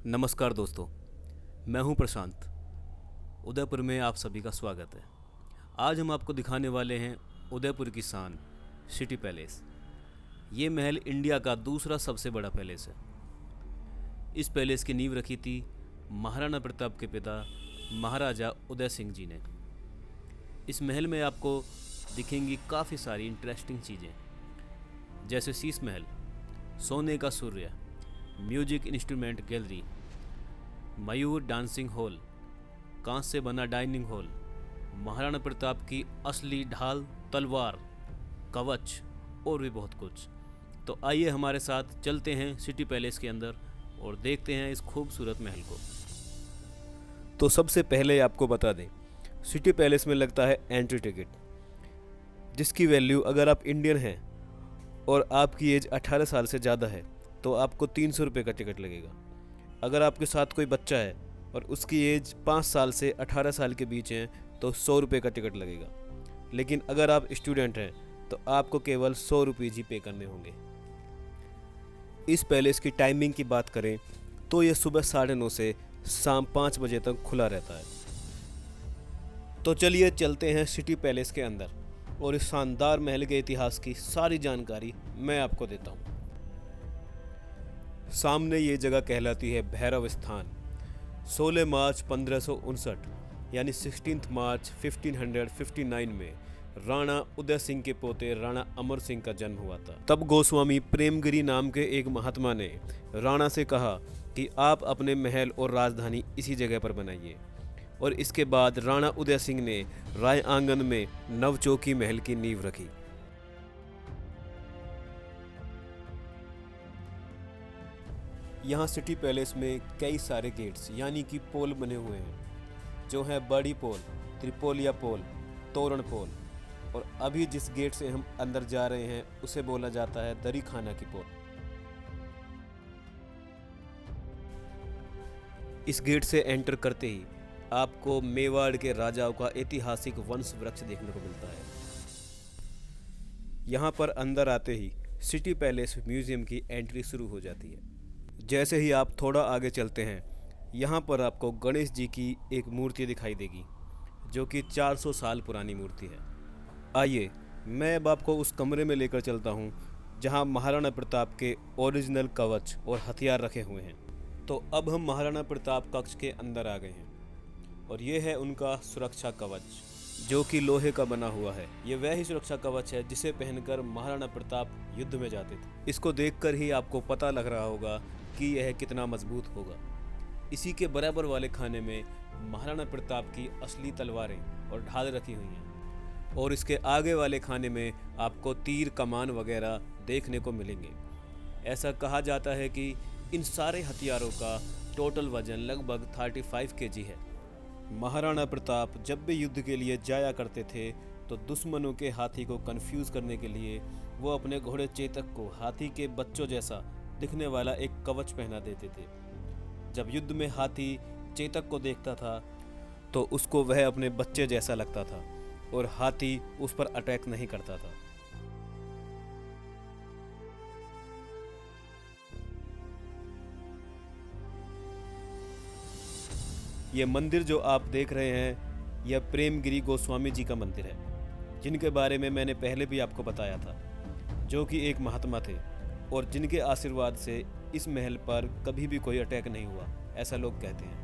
नमस्कार दोस्तों, मैं हूं प्रशांत। उदयपुर में आप सभी का स्वागत है। आज हम आपको दिखाने वाले हैं उदयपुर की शान सिटी पैलेस। ये महल इंडिया का दूसरा सबसे बड़ा पैलेस है। इस पैलेस की नींव रखी थी महाराणा प्रताप के पिता महाराजा उदय सिंह जी ने। इस महल में आपको दिखेंगी काफ़ी सारी इंटरेस्टिंग चीज़ें, जैसे शीश महल, सोने का सूर्य, म्यूजिक इंस्ट्रूमेंट गैलरी, मयूर डांसिंग हॉल, कांच से बना डाइनिंग हॉल, महाराणा प्रताप की असली ढाल, तलवार, कवच और भी बहुत कुछ। तो आइए हमारे साथ चलते हैं सिटी पैलेस के अंदर और देखते हैं इस खूबसूरत महल को। तो सबसे पहले आपको बता दें, सिटी पैलेस में लगता है एंट्री टिकट, जिसकी वैल्यू अगर आप इंडियन हैं और आपकी एज 18 साल से ज़्यादा है तो आपको 300 रुपये का टिकट लगेगा। अगर आपके साथ कोई बच्चा है और उसकी एज 5 साल से 18 साल के बीच है तो 100 रुपये का टिकट लगेगा। लेकिन अगर आप स्टूडेंट हैं तो आपको केवल 100 रुपीज़ ही पे करने होंगे। इस पैलेस की टाइमिंग की बात करें तो ये सुबह 9:30 से शाम 5 बजे तक खुला रहता है। तो चलिए चलते हैं सिटी पैलेस के अंदर और इस शानदार महल के इतिहास की सारी जानकारी मैं आपको देता हूँ। सामने ये जगह कहलाती है भैरव स्थान। 16 मार्च 1559 यानी 16 मार्च 1559 में राणा उदय सिंह के पोते राणा अमर सिंह का जन्म हुआ था। तब गोस्वामी प्रेमगिरी नाम के एक महात्मा ने राणा से कहा कि आप अपने महल और राजधानी इसी जगह पर बनाइए, और इसके बाद राणा उदय सिंह ने राय आंगन में नवचौकी महल की नींव रखी। यहाँ सिटी पैलेस में कई सारे गेट्स यानी कि पोल बने हुए हैं, जो हैं बड़ी पोल, त्रिपोलिया पोल, तोरण पोल, और अभी जिस गेट से हम अंदर जा रहे हैं उसे बोला जाता है दरी खाना की पोल। इस गेट से एंटर करते ही आपको मेवाड़ के राजाओं का ऐतिहासिक वंश वृक्ष देखने को मिलता है। यहाँ पर अंदर आते ही सिटी पैलेस म्यूजियम की एंट्री शुरू हो जाती है। जैसे ही आप थोड़ा आगे चलते हैं, यहाँ पर आपको गणेश जी की एक मूर्ति दिखाई देगी, जो कि 400 साल पुरानी मूर्ति है। आइए मैं अब आपको उस कमरे में लेकर चलता हूँ जहाँ महाराणा प्रताप के ओरिजिनल कवच और हथियार रखे हुए हैं। तो अब हम महाराणा प्रताप कक्ष के अंदर आ गए हैं और ये है उनका सुरक्षा कवच, जो कि लोहे का बना हुआ है। ये वह ही सुरक्षा कवच है जिसे पहनकर महाराणा प्रताप युद्ध में जाते थे। इसको देखकर ही आपको पता लग रहा होगा कि यह कितना मजबूत होगा। इसी के बराबर वाले खाने में महाराणा प्रताप की असली तलवारें और ढाल रखी हुई हैं, और इसके आगे वाले खाने में आपको तीर, कमान वगैरह देखने को मिलेंगे। ऐसा कहा जाता है कि इन सारे हथियारों का टोटल वजन लगभग 35 kg है। महाराणा प्रताप जब भी युद्ध के लिए जाया करते थे तो दुश्मनों के हाथी को कंफ्यूज करने के लिए वो अपने घोड़े चेतक को हाथी के बच्चों जैसा दिखने वाला एक कवच पहना देते थे। जब युद्ध में हाथी चेतक को देखता था तो उसको वह अपने बच्चे जैसा लगता था और हाथी उस पर अटैक नहीं करता था। ये मंदिर जो आप देख रहे हैं, यह प्रेमगिरी गोस्वामी जी का मंदिर है, जिनके बारे में मैंने पहले भी आपको बताया था, जो कि एक महात्मा थे और जिनके आशीर्वाद से इस महल पर कभी भी कोई अटैक नहीं हुआ, ऐसा लोग कहते हैं।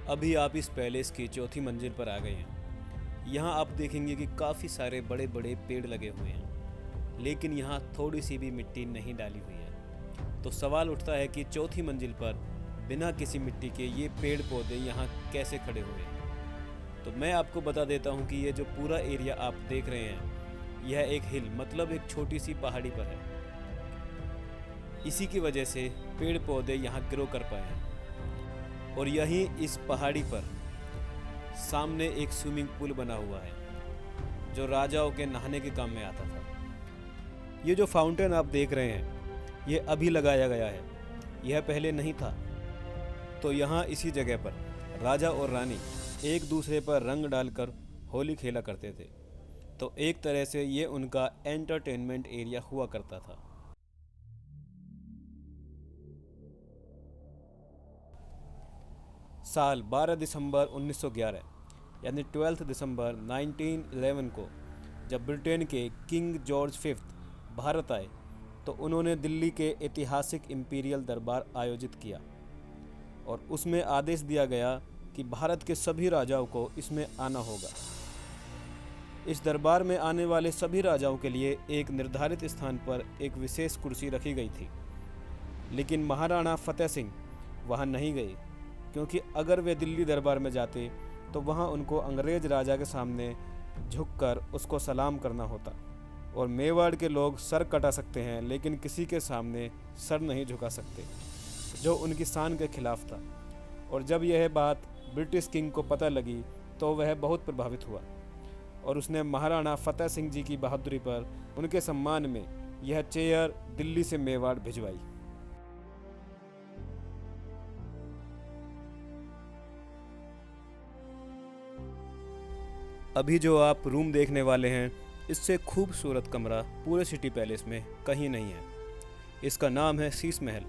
अभी आप इस पैलेस की चौथी मंजिल पर आ गए हैं। यहाँ आप देखेंगे कि काफ़ी सारे बड़े बड़े पेड़ लगे हुए हैं, लेकिन यहाँ थोड़ी सी भी मिट्टी नहीं डाली हुई है। तो सवाल उठता है कि चौथी मंजिल पर बिना किसी मिट्टी के ये पेड़ पौधे यहाँ कैसे खड़े हुए हैं। तो मैं आपको बता देता हूँ कि ये जो पूरा एरिया आप देख रहे हैं, यह एक हिल मतलब एक छोटी सी पहाड़ी पर है। इसी की वजह से पेड़ पौधे यहाँ ग्रो कर पाए हैं। और यहीं इस पहाड़ी पर सामने एक स्विमिंग पूल बना हुआ है, जो राजाओं के नहाने के काम में आता था। ये जो फाउंटेन आप देख रहे हैं, ये अभी लगाया गया है, यह पहले नहीं था। तो यहाँ इसी जगह पर राजा और रानी एक दूसरे पर रंग डालकर होली खेला करते थे। तो एक तरह से ये उनका एंटरटेनमेंट एरिया हुआ करता था। साल 12 दिसंबर 1911 यानी 12 दिसंबर 1911 को जब ब्रिटेन के किंग जॉर्ज फिफ्थ भारत आए तो उन्होंने दिल्ली के ऐतिहासिक इंपीरियल दरबार आयोजित किया और उसमें आदेश दिया गया कि भारत के सभी राजाओं को इसमें आना होगा। इस दरबार में आने वाले सभी राजाओं के लिए एक निर्धारित स्थान पर एक विशेष कुर्सी रखी गई थी, लेकिन महाराणा फतेह सिंह वहां नहीं गए, क्योंकि अगर वे दिल्ली दरबार में जाते तो वहां उनको अंग्रेज राजा के सामने झुककर उसको सलाम करना होता और मेवाड़ के लोग सर कटा सकते हैं लेकिन किसी के सामने सर नहीं झुका सकते, जो उनकी शान के खिलाफ था। और जब यह बात ब्रिटिश किंग को पता लगी तो वह बहुत प्रभावित हुआ और उसने महाराणा फतेह सिंह जी की बहादुरी पर उनके सम्मान में यह चेयर दिल्ली से मेवाड़ भिजवाई। अभी जो आप रूम देखने वाले हैं, इससे खूबसूरत कमरा पूरे सिटी पैलेस में कहीं नहीं है। इसका नाम है शीश महल।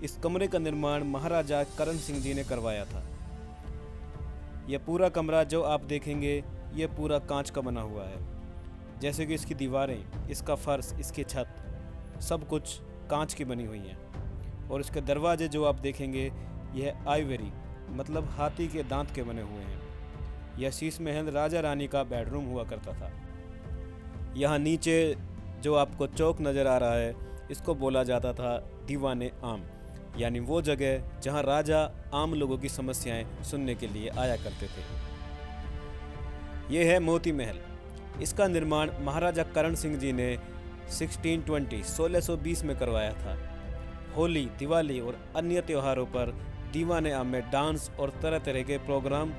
इस कमरे का निर्माण महाराजा करण सिंह जी ने करवाया था। यह पूरा कमरा जो आप देखेंगे ये पूरा कांच का बना हुआ है, जैसे कि इसकी दीवारें, इसका फर्श, इसकी छत सब कुछ कांच की बनी हुई हैं। और इसके दरवाजे जो आप देखेंगे यह आइवरी मतलब हाथी के दांत के बने हुए हैं। यह शीश महल राजा रानी का बेडरूम हुआ करता था। यहाँ नीचे जो आपको चौक नज़र आ रहा है इसको बोला जाता था दीवाने आम, यानी वो जगह जहाँ राजा आम लोगों की समस्याएं सुनने के लिए आया करते थे। यह है मोती महल। इसका निर्माण महाराजा करण सिंह जी ने 1620 में करवाया था। होली, दिवाली और अन्य त्योहारों पर दीवाने आम में डांस और तरह तरह के प्रोग्राम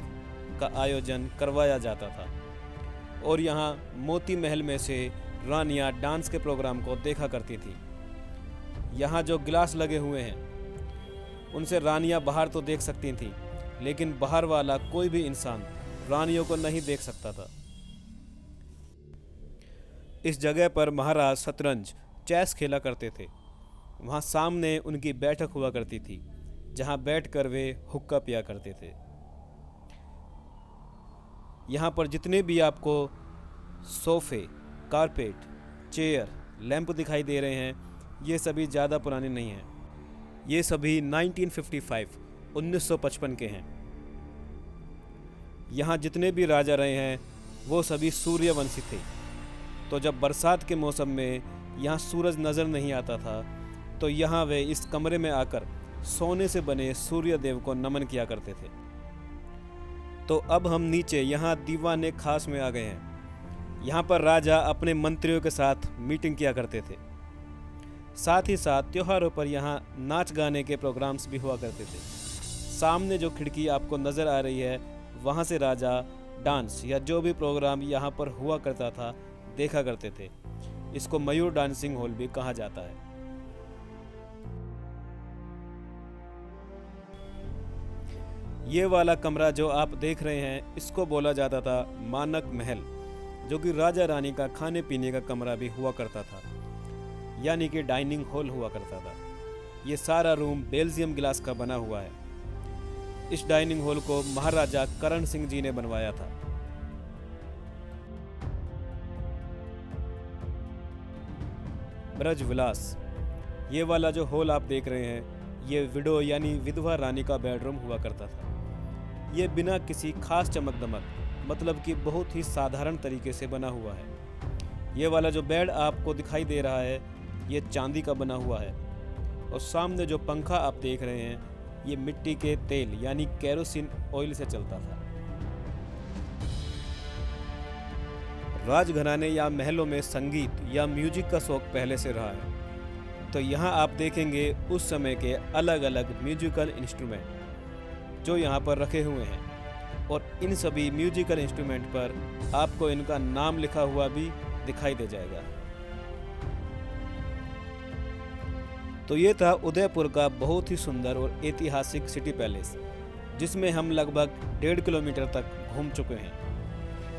का आयोजन करवाया जाता था और यहाँ मोती महल में से रानियाँ डांस के प्रोग्राम को देखा करती थी। यहाँ जो गिलास लगे हुए हैं उनसे रानियाँ बाहर तो देख सकती थीं, लेकिन बाहर वाला कोई भी इंसान रानियों को नहीं देख सकता था। इस जगह पर महाराज शतरंज, चेस खेला करते थे। वहाँ सामने उनकी बैठक हुआ करती थी, जहाँ बैठकर वे हुक्का पिया करते थे। यहाँ पर जितने भी आपको सोफ़े, कारपेट, चेयर, लैंप दिखाई दे रहे हैं ये सभी ज़्यादा पुराने नहीं हैं। ये सभी 1955 के हैं। यहाँ जितने भी राजा रहे हैं वो सभी सूर्यवंशी थे। तो जब बरसात के मौसम में यहाँ सूरज नज़र नहीं आता था तो यहाँ वे इस कमरे में आकर सोने से बने सूर्य देव को नमन किया करते थे। तो अब हम नीचे यहाँ दीवाने खास में आ गए हैं। यहाँ पर राजा अपने मंत्रियों के साथ मीटिंग किया करते थे। साथ ही साथ त्योहारों पर यहाँ नाच गाने के प्रोग्राम्स भी हुआ करते थे। सामने जो खिड़की आपको नज़र आ रही है वहाँ से राजा डांस या जो भी प्रोग्राम यहाँ पर हुआ करता था देखा करते थे। इसको मयूर डांसिंग हॉल भी कहा जाता है। ये वाला कमरा जो आप देख रहे हैं इसको बोला जाता था मानक महल, जो कि राजा रानी का खाने पीने का कमरा भी हुआ करता था, यानी कि डाइनिंग हॉल हुआ करता था। ये सारा रूम बेल्जियम गिलास का बना हुआ है। इस डाइनिंग हॉल को महाराजा करण सिंह जी ने बनवाया था। ब्रज विलास, ये वाला जो हॉल आप देख रहे हैं ये विडो यानी विधवा रानी का बेडरूम हुआ करता था। ये बिना किसी खास चमक दमक मतलब कि बहुत ही साधारण तरीके से बना हुआ है। ये वाला जो बेड आपको दिखाई दे रहा है ये चांदी का बना हुआ है और सामने जो पंखा आप देख रहे हैं ये मिट्टी के तेल यानी केरोसिन ऑयल से चलता था। राजघराने या महलों में संगीत या म्यूजिक का शौक पहले से रहा है, तो यहाँ आप देखेंगे उस समय के अलग अलग म्यूजिकल इंस्ट्रूमेंट जो यहाँ पर रखे हुए हैं और इन सभी म्यूजिकल इंस्ट्रूमेंट पर आपको इनका नाम लिखा हुआ भी दिखाई दे जाएगा। तो ये था उदयपुर का बहुत ही सुंदर और ऐतिहासिक सिटी पैलेस, जिसमें हम लगभग 1.5 किलोमीटर तक घूम चुके हैं।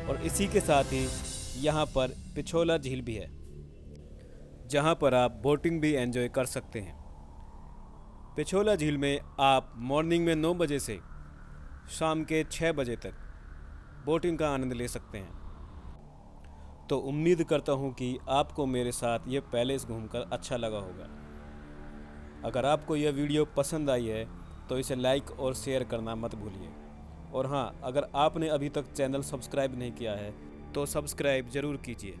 और इसी के साथ ही यहाँ पर पिछोला झील भी है, जहाँ पर आप बोटिंग भी एंजॉय कर सकते हैं। पिछोला झील में आप मॉर्निंग में 9 बजे से शाम के 6 बजे तक बोटिंग का आनंद ले सकते हैं। तो उम्मीद करता हूँ कि आपको मेरे साथ ये पैलेस घूमकर अच्छा लगा होगा। अगर आपको यह वीडियो पसंद आई है तो इसे लाइक और शेयर करना मत भूलिए। और हाँ, अगर आपने अभी तक चैनल सब्सक्राइब नहीं किया है तो सब्सक्राइब ज़रूर कीजिए।